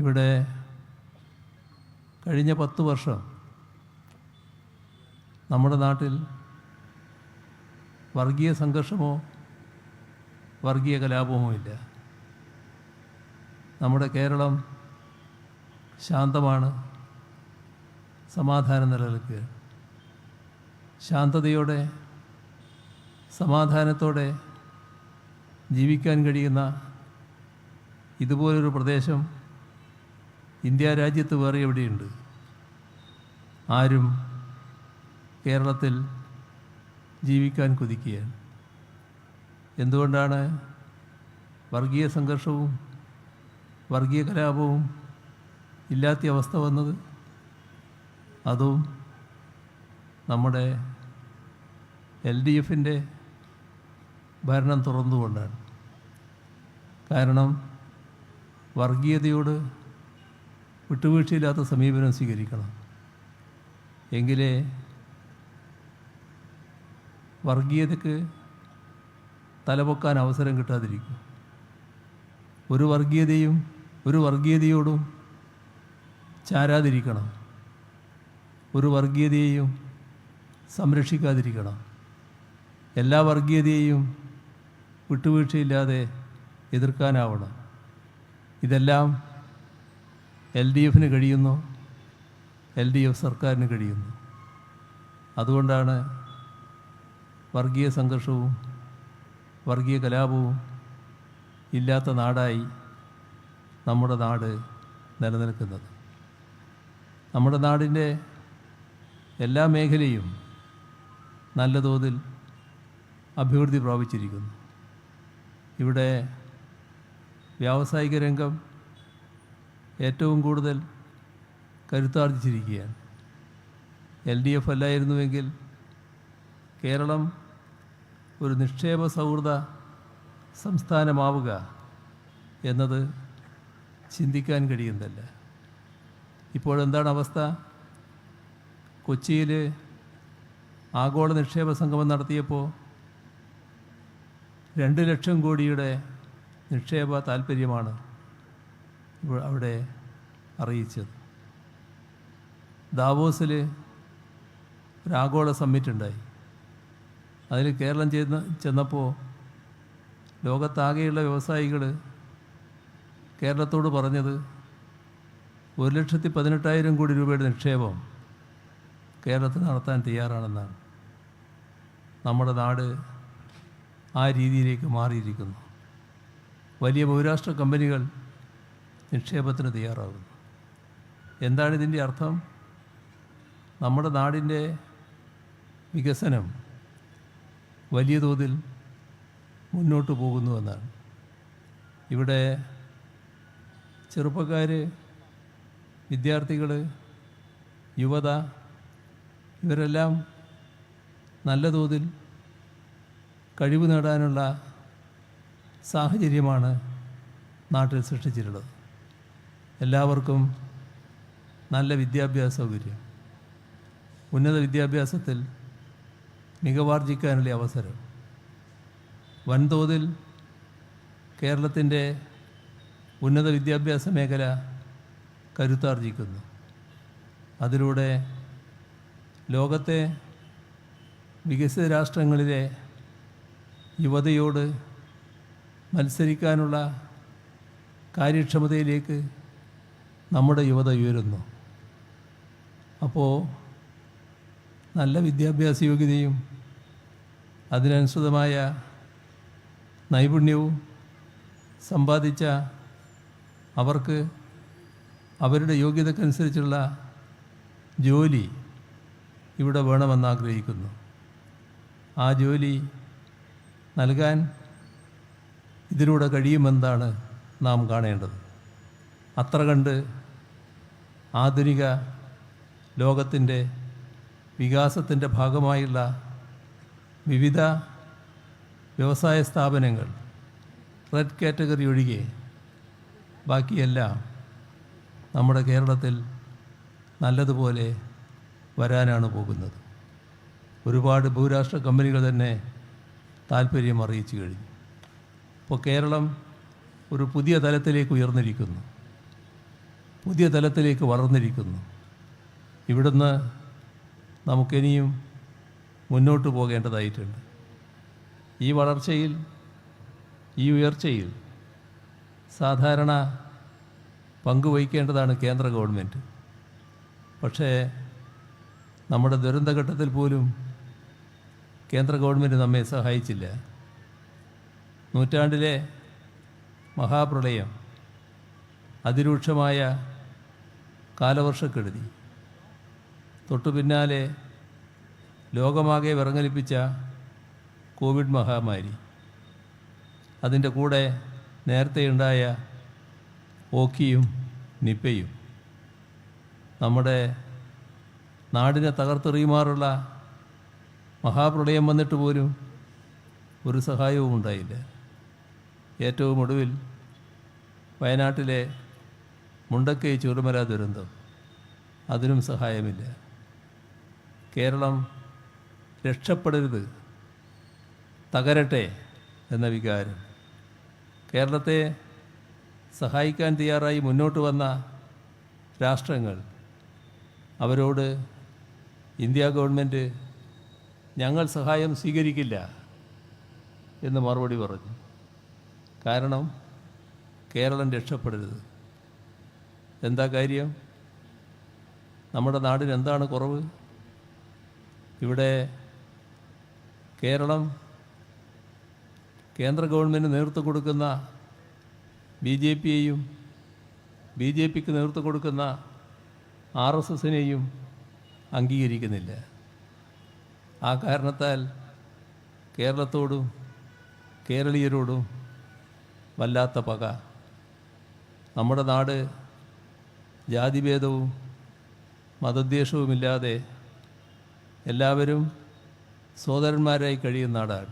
ഇവിടെ കഴിഞ്ഞ 10 വർഷം നമ്മുടെ നാട്ടിൽ വർഗീയ സംഘർഷമോ വർഗീയ കലാപമോ ഇല്ല. നമ്മുടെ കേരളം ശാന്തമാണ്, സമാധാനം നിലനിൽക്കുക. ശാന്തതയോടെ സമാധാനത്തോടെ ജീവിക്കാൻ കഴിയുന്ന ഇതുപോലൊരു പ്രദേശം ഇന്ത്യ രാജ്യത്ത് വേറെ എവിടെയുണ്ട്? ആരും കേരളത്തിൽ ജീവിക്കാൻ കൊതിക്കുകയാണ്. എന്തുകൊണ്ടാണ് വർഗീയ സംഘർഷവും വർഗീയ കലാപവും ഇല്ലാത്ത അവസ്ഥ വന്നത്? അതും നമ്മുടെ LDFൻ്റെ ഭരണം തുറന്നുകൊണ്ടാണ്. കാരണം വർഗീയതയോട് വിട്ടുവീഴ്ചയില്ലാത്ത സമീപനം സ്വീകരിക്കണം. എങ്കിലേ വർഗീയതയ്ക്ക് തലപൊക്കാൻ അവസരം കിട്ടാതിരിക്കും. ഒരു വർഗീയതയോടും ചാരാതിരിക്കണം. ഒരു വർഗീയതയെയും സംരക്ഷിക്കാതിരിക്കണം. എല്ലാ വർഗീയതയെയും വിട്ടുവീഴ്ചയില്ലാതെ എതിർക്കാനാവണം. ഇതെല്ലാം LDFന് കഴിയുന്നു, LDF സർക്കാരിന് കഴിയുന്നു. അതുകൊണ്ടാണ് വർഗീയ സംഘർഷവും വർഗീയ കലാപവും ഇല്ലാത്ത നാടായി നമ്മുടെ നാട് നിലനിൽക്കുന്നത്. നമ്മുടെ നാടിൻ്റെ എല്ലാ മേഖലയും നല്ല തോതിൽ അഭിവൃദ്ധി പ്രാപിച്ചിരിക്കുന്നു. ഇവിടെ വ്യാവസായിക രംഗം ഏറ്റവും കൂടുതൽ കരുത്താർജിച്ചിരിക്കുകയാണ്. LDF അല്ലായിരുന്നുവെങ്കിൽ കേരളം ഒരു നിക്ഷേപ സൗഹൃദ സംസ്ഥാനമാവുക എന്നത് ചിന്തിക്കാൻ കഴിയുന്നതല്ല. ഇപ്പോഴെന്താണ് അവസ്ഥ? കൊച്ചിയിൽ ആഗോള നിക്ഷേപ സംഗമം നടത്തിയപ്പോൾ 2 ലക്ഷം കോടിയുടെ നിക്ഷേപ താൽപ്പര്യമാണ് അവിടെ അറിയിച്ചത്. ദാവോസിൽ ഒരാഗോള സമ്മിറ്റ് ഉണ്ടായി. അതിൽ കേരളം ചെന്നപ്പോൾ ലോകത്താകെയുള്ള വ്യവസായികൾ കേരളത്തോട് പറഞ്ഞത് 1,18,000 കോടി രൂപയുടെ നിക്ഷേപം കേരളത്തിൽ നടത്താൻ തയ്യാറാണെന്നാണ്. നമ്മുടെ നാട് ആ രീതിയിലേക്ക് മാറിയിരിക്കുന്നു. വലിയ ബഹുരാഷ്ട്ര കമ്പനികൾ നിക്ഷേപത്തിന് തയ്യാറാകുന്നു. എന്താണ് ഇതിൻ്റെ അർത്ഥം? നമ്മുടെ നാടിൻ്റെ വികസനം വലിയ തോതിൽ മുന്നോട്ട് പോകുന്നുവെന്നാണ്. ഇവിടെ ചെറുപ്പക്കാർ, വിദ്യാർത്ഥികൾ, യുവത ഇവരെല്ലാം നല്ല തോതിൽ കഴിവ് നേടാനുള്ള സാഹചര്യമാണ് നാട്ടിൽ സൃഷ്ടിച്ചിട്ടുള്ളത്. എല്ലാവർക്കും നല്ല വിദ്യാഭ്യാസ സൗകര്യം, ഉന്നത വിദ്യാഭ്യാസത്തിൽ മികവാർജിക്കാനുള്ള അവസരം, വൻതോതിൽ കേരളത്തിൻ്റെ ഉന്നത വിദ്യാഭ്യാസ മേഖല കരുത്താർജിക്കുന്നു. അതിലൂടെ ലോകത്തെ വികസിത രാഷ്ട്രങ്ങളിലെ യുവതയോട് മത്സരിക്കാനുള്ള കാര്യക്ഷമതയിലേക്ക് നമ്മുടെ യുവത ഉയരുന്നു. അപ്പോൾ നല്ല വിദ്യാഭ്യാസ യോഗ്യതയും അതിനനുസൃതമായ നൈപുണ്യവും സമ്പാദിച്ച അവർക്ക് അവരുടെ യോഗ്യതക്കനുസരിച്ചുള്ള ജോലി ഇവിടെ വേണമെന്നാഗ്രഹിക്കുന്നു. ആ ജോലി നൽകാൻ ഇതിലൂടെ കഴിയുമെന്നാണ് നാം കാണേണ്ടത്. അത്ര കണ്ട് ആധുനിക ലോകത്തിൻ്റെ വികാസത്തിൻ്റെ ഭാഗമായുള്ള വിവിധ വ്യവസായ സ്ഥാപനങ്ങൾ റെഡ് കാറ്റഗറി ഒഴികെ ബാക്കിയെല്ലാം നമ്മുടെ കേരളത്തിൽ നല്ലതുപോലെ വരാനാണ് പോകുന്നത്. ഒരുപാട് ബഹുരാഷ്ട്ര കമ്പനികൾ തന്നെ താൽപ്പര്യം അറിയിച്ചു കഴിഞ്ഞു. ഇപ്പോൾ കേരളം ഒരു പുതിയ തലത്തിലേക്ക് ഉയർന്നിരിക്കുന്നു. പുതിയ തലത്തിലേക്ക് വളർന്നിരിക്കുന്നു. ഇവിടുന്ന് നമുക്കിനിയും മുന്നോട്ട് പോകേണ്ടതായിട്ടുണ്ട്. ഈ വളർച്ചയിൽ, ഈ ഉയർച്ചയിൽ സാധാരണ പങ്കുവഹിക്കേണ്ടതാണ് കേന്ദ്ര ഗവൺമെൻറ്. പക്ഷേ നമ്മുടെ ദുരന്തഘട്ടത്തിൽ പോലും കേന്ദ്ര ഗവൺമെൻറ് നമ്മെ സഹായിച്ചില്ല. നൂറ്റാണ്ടിലെ മഹാപ്രളയം, അതിരൂക്ഷമായ കാലവർഷക്കെടുതി, തൊട്ടു പിന്നാലെ ലോകമാകെ വിറങ്ങലിപ്പിച്ച കോവിഡ് മഹാമാരി, അതിൻ്റെ കൂടെ നേരത്തെയുണ്ടായ ഓക്കിയും നിപ്പയും നമ്മുടെ നാടിനെ തകർത്തെറിയുമാറുള്ള മഹാപ്രളയം വന്നിട്ട് പോലും ഒരു സഹായവും ഉണ്ടായില്ല. ഏറ്റവും ഒടുവിൽ വയനാട്ടിലെ മുണ്ടക്കൈ ചൂരൽമല ദുരന്തം, അതിനും സഹായമില്ല. കേരളം രക്ഷപ്പെടരുത്, തകരട്ടെ എന്ന വികാരം. കേരളത്തെ സഹായിക്കാൻ തയ്യാറായി മുന്നോട്ട് വന്ന രാഷ്ട്രങ്ങൾ, അവരോട് ഇന്ത്യ ഗവൺമെൻറ് ഞങ്ങൾ സഹായം സ്വീകരിക്കില്ല എന്ന് മറുപടി പറഞ്ഞു. കാരണം കേരളം രക്ഷപ്പെടരുത്. എന്താ കാര്യം? നമ്മുടെ നാടിന് എന്താണ് കുറവ്? ഇവിടെ കേരളം കേന്ദ്ര ഗവൺമെൻറ് നേതൃത്വം കൊടുക്കുന്ന BJPയെയും BJPക്ക് നേതൃത്വം കൊടുക്കുന്ന RSSനെയും അംഗീകരിക്കുന്നില്ല. ആ കാരണത്താൽ കേരളത്തോടും കേരളീയരോടും വല്ലാത്ത പക. നമ്മുടെ നാട് ജാതിഭേദവും മതദ്വേഷവുമില്ലാതെ എല്ലാവരും സോദരന്മാരായി കഴിയുന്ന നാടാണ്.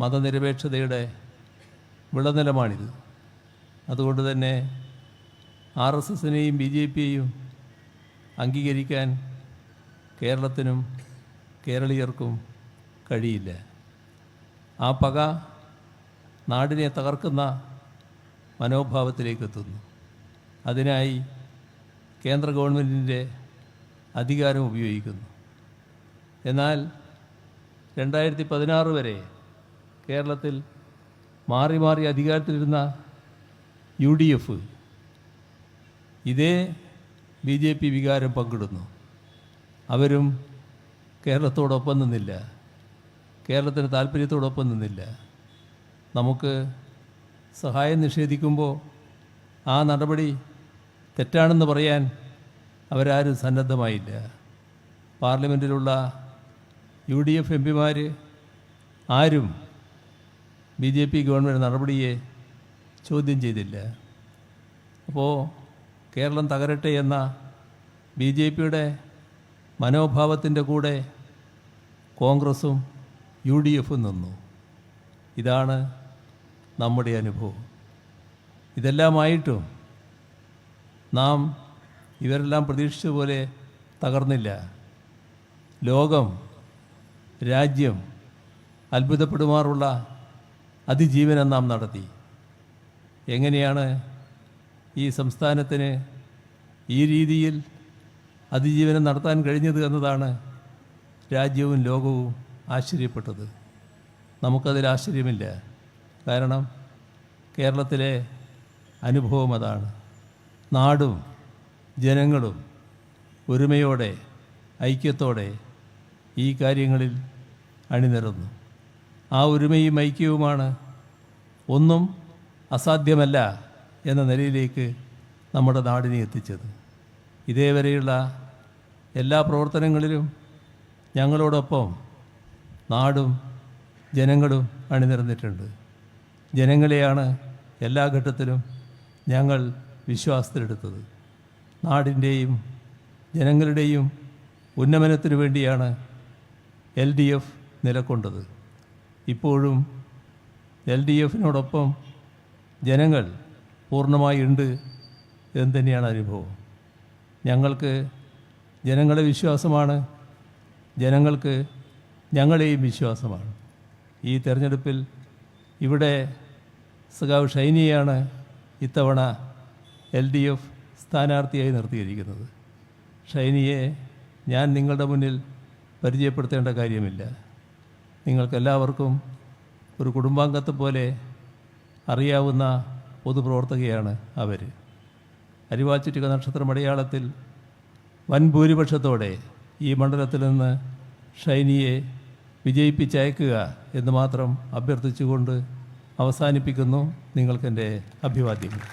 മതനിരപേക്ഷതയുടെ വിളനിലമാണിത്. അതുകൊണ്ട് തന്നെ RSSനെയും BJPയെയും അംഗീകരിക്കാൻ കേരളത്തിനും കേരളീയർക്കും കഴിയില്ല. ആ പക നാടിനെ തകർക്കുന്ന മനോഭാവത്തിലേക്ക് എത്തുന്നു. അതിനായി കേന്ദ്ര ഗവൺമെൻറ്റിൻ്റെ അധികാരം ഉപയോഗിക്കുന്നു. എന്നാൽ 2016 വരെ കേരളത്തിൽ മാറി മാറി അധികാരത്തിലിരുന്ന UDF ഇതേ BJP വികാരം പങ്കിടുന്നു. അവരും കേരളത്തോടൊപ്പം നിന്നില്ല, കേരളത്തിന് താല്പര്യത്തോടൊപ്പം നിന്നില്ല. നമുക്ക് സഹായം നിഷേധിക്കുമ്പോൾ ആ നടപടി തെറ്റാണെന്ന് പറയാൻ അവരാരും സന്നദ്ധമായില്ല. പാർലമെൻറ്റിലുള്ള UDF MPമാർ ആരും BJP ഗവൺമെൻറ് നടപടിയെ ചോദ്യം ചെയ്തില്ല. അപ്പോൾ കേരളം തകരട്ടെ എന്ന BJPയുടെ മനോഭാവത്തിൻ്റെ കൂടെ കോൺഗ്രസും UDFും നിന്നു. ഇതാണ് നമ്മുടെ അനുഭവം. ഇതെല്ലാമായിട്ടും നാം ഇവരെല്ലാം പ്രതീക്ഷിച്ച പോലെ തകർന്നില്ല. ലോകം, രാജ്യം അത്ഭുതപ്പെടുമാറുള്ള അതിജീവനം നാം നടത്തി. എങ്ങനെയാണ് ഈ സംസ്ഥാനത്തിന് ഈ രീതിയിൽ അതിജീവനം നടത്താൻ കഴിഞ്ഞത് എന്നതാണ് രാജ്യവും ലോകവും ആശ്ചര്യപ്പെട്ടത്. നമുക്കതിൽ ആശ്ചര്യമില്ല. കാരണം കേരളത്തിലെ അനുഭവം അതാണ്. നാടും ജനങ്ങളും ഒരുമയോടെ, ഐക്യത്തോടെ ഈ കാര്യങ്ങളിൽ അണിനിരന്നു. ആ ഒരുമയും ഐക്യവുമാണ് ഒന്നും അസാധ്യമല്ല എന്ന നിലയിലേക്ക് നമ്മുടെ നാടിനെ എത്തിച്ചത്. ഇതേവരെയുള്ള എല്ലാ പ്രവർത്തനങ്ങളിലും ഞങ്ങളോടൊപ്പം നാടും ജനങ്ങളും അണിനിരന്നിട്ടുണ്ട്. ജനങ്ങളെയാണ് എല്ലാ ഘട്ടത്തിലും ഞങ്ങൾ വിശ്വാസത്തിലെടുത്തത്. നാടിൻ്റെയും ജനങ്ങളുടെയും ഉന്നമനത്തിനു വേണ്ടിയാണ് LDF നിലകൊണ്ടത്. ഇപ്പോഴും LDFനോടൊപ്പം ജനങ്ങൾ പൂർണ്ണമായി ഉണ്ട് എന്ന് തന്നെയാണ് അനുഭവം. ഞങ്ങൾക്ക് ജനങ്ങളെ വിശ്വാസമാണ്, ജനങ്ങൾക്ക് ഞങ്ങളെയും വിശ്വാസമാണ്. ഈ തെരഞ്ഞെടുപ്പിൽ ഇവിടെ സഖാവ് ഷൈനിയാണ് ഇത്തവണ LDF സ്ഥാനാർത്ഥിയായി നിർത്തിയിരിക്കുന്നത്. ഷൈനിയെ ഞാൻ നിങ്ങളുടെ മുന്നിൽ പരിചയപ്പെടുത്തേണ്ട കാര്യമില്ല. നിങ്ങൾക്കെല്ലാവർക്കും ഒരു കുടുംബാംഗത്തെ പോലെ അറിയാവുന്ന പൊതുപ്രവർത്തകയാണ് അവർ. അരിവാച്ചുറ്റിക നക്ഷത്രം അടയാളത്തിൽ വൻ ഭൂരിപക്ഷത്തോടെ ഈ മണ്ഡലത്തിൽ നിന്ന് ഷൈനിയെ വിജയിപ്പിച്ചയക്കുക എന്ന് മാത്രം അഭ്യർത്ഥിച്ചുകൊണ്ട് അവസാനിപ്പിക്കുന്നു. നിങ്ങൾക്കെൻ്റെ അഭിവാദ്യങ്ങൾ.